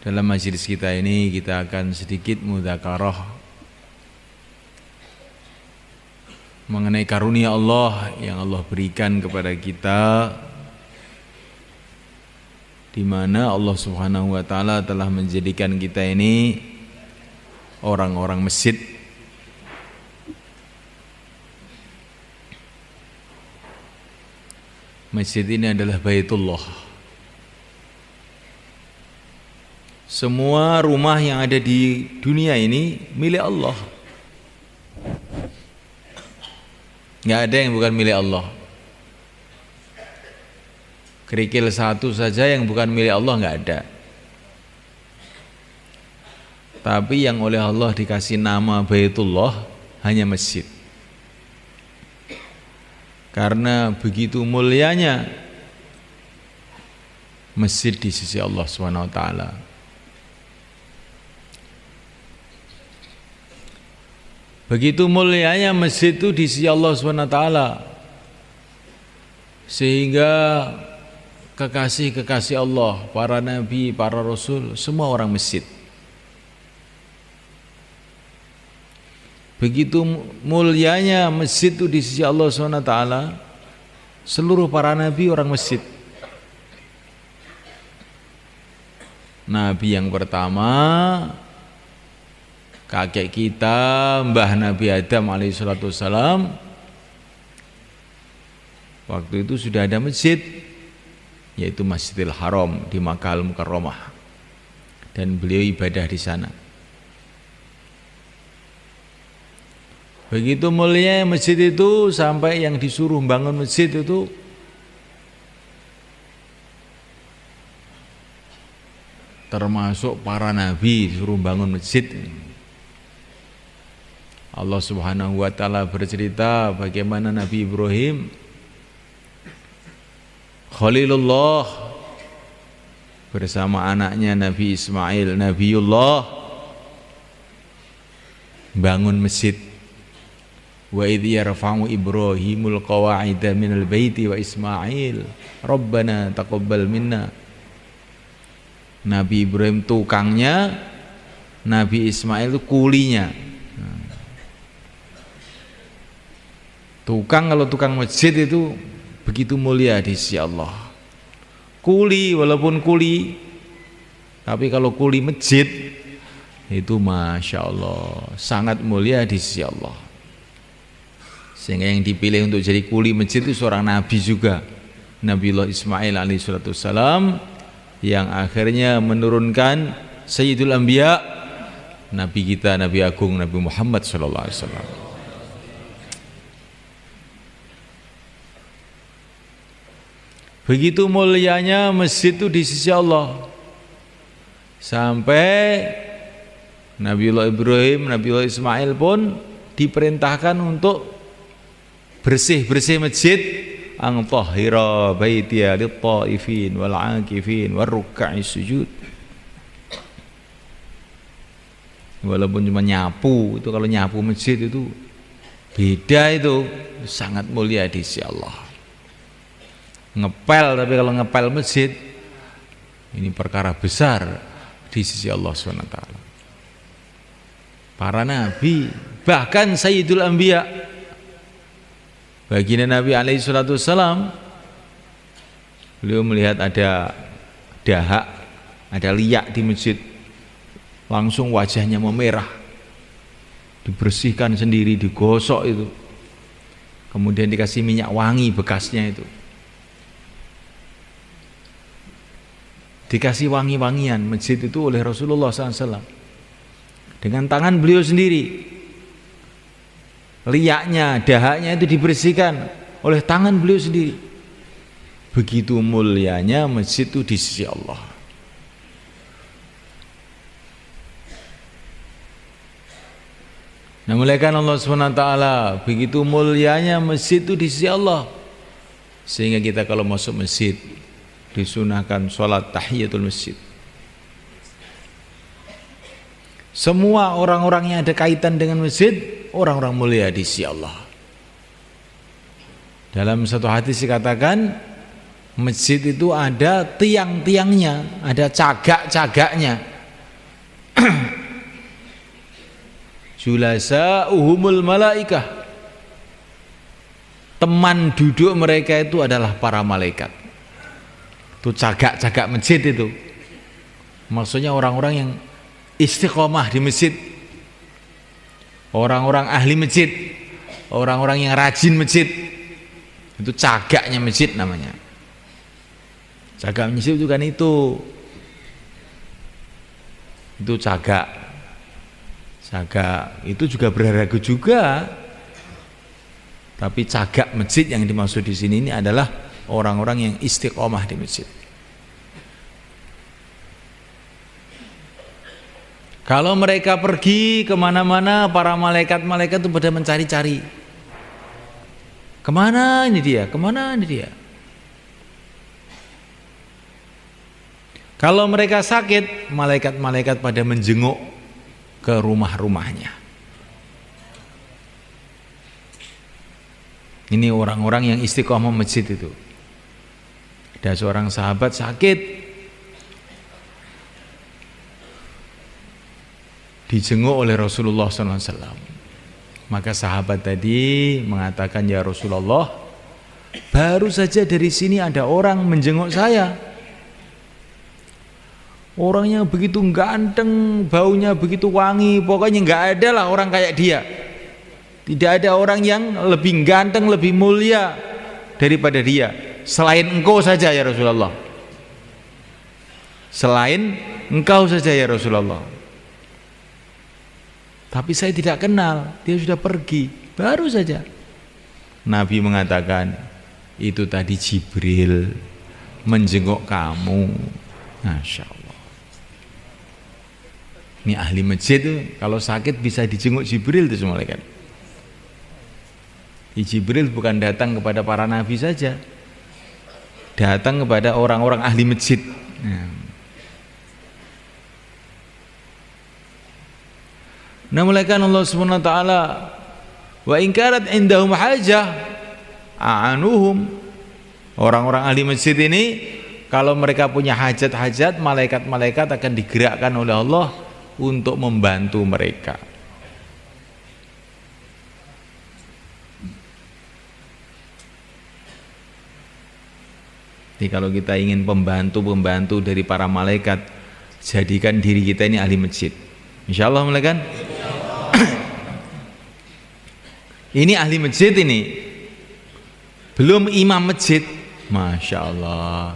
Dalam majelis kita ini kita akan sedikit mudzakarah mengenai karunia Allah yang Allah berikan kepada kita, di mana Allah Subhanahu wa taala telah menjadikan kita ini orang-orang masjid. Masjid ini adalah Baitullah. Semua rumah yang ada di dunia ini milik Allah. Nggak ada yang bukan milik Allah. Kerikil satu saja yang bukan milik Allah nggak ada. Tapi yang oleh Allah dikasih nama Baitullah hanya masjid. Karena begitu mulianya masjid di sisi Allah Subhanahu wa taala. Begitu mulianya masjid itu di sisi Allah SWT, sehingga kekasih-kekasih Allah, para nabi, para rasul, semua orang masjid. Begitu mulianya masjid itu di sisi Allah SWT, seluruh para nabi orang masjid. Nabi yang pertama, kakek kita, Mbah Nabi Adam alaihissalam, waktu itu sudah ada masjid, yaitu Masjidil Haram di Makkah Al-Mukarramah, dan beliau ibadah di sana. Begitu mulia masjid itu sampai yang disuruh bangun masjid itu termasuk para nabi disuruh bangun masjid. Allah Subhanahu wa taala bercerita bagaimana Nabi Ibrahim Khalilullah bersama anaknya Nabi Ismail Nabiullah bangun masjid. Wa idh yarfa'u Ibrahimul qawa'ida minal baiti wa Ismail Rabbana taqabbal minna. Nabi Ibrahim tukangnya, Nabi Ismail itu kulinya. Tukang, kalau tukang masjid itu begitu mulia di sisi Allah. Kuli walaupun kuli, tapi kalau kuli masjid itu Masya Allah sangat mulia di sisi Allah. Sehingga yang dipilih untuk jadi kuli masjid itu seorang nabi juga, Nabiullah Ismail alaihissalam, yang akhirnya menurunkan Sayyidul Anbiya, Nabi kita, Nabi Agung, Nabi Muhammad sallallahu alaihi wasallam. Begitu mulianya masjid itu di sisi Allah, sampai Nabiullah Ibrahim, Nabiullah Ismail pun diperintahkan untuk bersih-bersih masjid, ang tahhira baitiya lit-taifin wal 'akifin war ruk'i sujud. Walaupun cuma nyapu, itu kalau nyapu masjid itu beda, itu sangat mulia di sisi Allah. Ngepel, tapi kalau ngepel masjid ini perkara besar di sisi Allah SWT. Para nabi, bahkan Sayyidul Anbiya, baginda Nabi alaihissalam, beliau melihat ada dahak, ada liak di masjid, langsung wajahnya memerah, dibersihkan sendiri, digosok itu, kemudian dikasih minyak wangi bekasnya itu, dikasih wangi-wangian masjid itu oleh Rasulullah SAW dengan tangan beliau sendiri. Liaknya, dahaknya itu dibersihkan oleh tangan beliau sendiri. Begitu mulianya masjid itu di sisi Allah. Nah, muliakan Allah SWT, begitu mulianya masjid itu di sisi Allah, sehingga kita kalau masuk masjid disunahkan sholat tahiyatul masjid. Semua orang-orang yang ada kaitan dengan masjid, orang-orang mulia di sisi Allah. Dalam satu hadis dikatakan, masjid itu ada tiang-tiangnya, ada cagak-cagaknya. Julasa'uhumul malaikah. Teman duduk mereka itu adalah para malaikat. Itu cagak-cagak masjid itu. Maksudnya orang-orang yang istiqomah di masjid. Orang-orang ahli masjid. Orang-orang yang rajin masjid. Itu cagaknya masjid namanya. Cagak masjid itu kan itu cagak. Cagak itu juga berharga juga. Tapi cagak masjid yang dimaksud di sini ini adalah orang-orang yang istiqomah di masjid. Kalau mereka pergi kemana-mana, para malaikat-malaikat itu pada mencari-cari. Kemana ini dia? Kemana ini dia? Kalau mereka sakit, malaikat-malaikat pada menjenguk ke rumah-rumahnya. Ini orang-orang yang istiqomah masjid itu. Ada seorang sahabat sakit, dijenguk oleh Rasulullah SAW. Maka sahabat tadi mengatakan, ya Rasulullah, baru saja dari sini ada orang menjenguk saya. Orangnya begitu ganteng, baunya begitu wangi, pokoknya nggak ada lah orang kayak dia. Tidak ada orang yang lebih ganteng, lebih mulia daripada dia. Selain engkau saja ya Rasulullah. Selain engkau saja ya Rasulullah. Tapi saya tidak kenal, dia sudah pergi, baru saja. Nabi mengatakan, itu tadi Jibril menjenguk kamu. Masya Allah. Ini ahli masjid tuh, kalau sakit bisa dijenguk Jibril itu semua malaikat. Jibril bukan datang kepada para nabi saja, datang kepada orang-orang ahli masjid. Nah, mulaikan Allah Subhanahu wa taala, wa in kanat indahum hajah a'anuhum. Orang-orang ahli masjid ini kalau mereka punya hajat-hajat, malaikat-malaikat akan digerakkan oleh Allah untuk membantu mereka. Jadi kalau kita ingin pembantu-pembantu dari para malaikat, jadikan diri kita ini ahli masjid. Insyaallah malaikat. Ini ahli masjid ini, belum imam masjid. Masya Allah.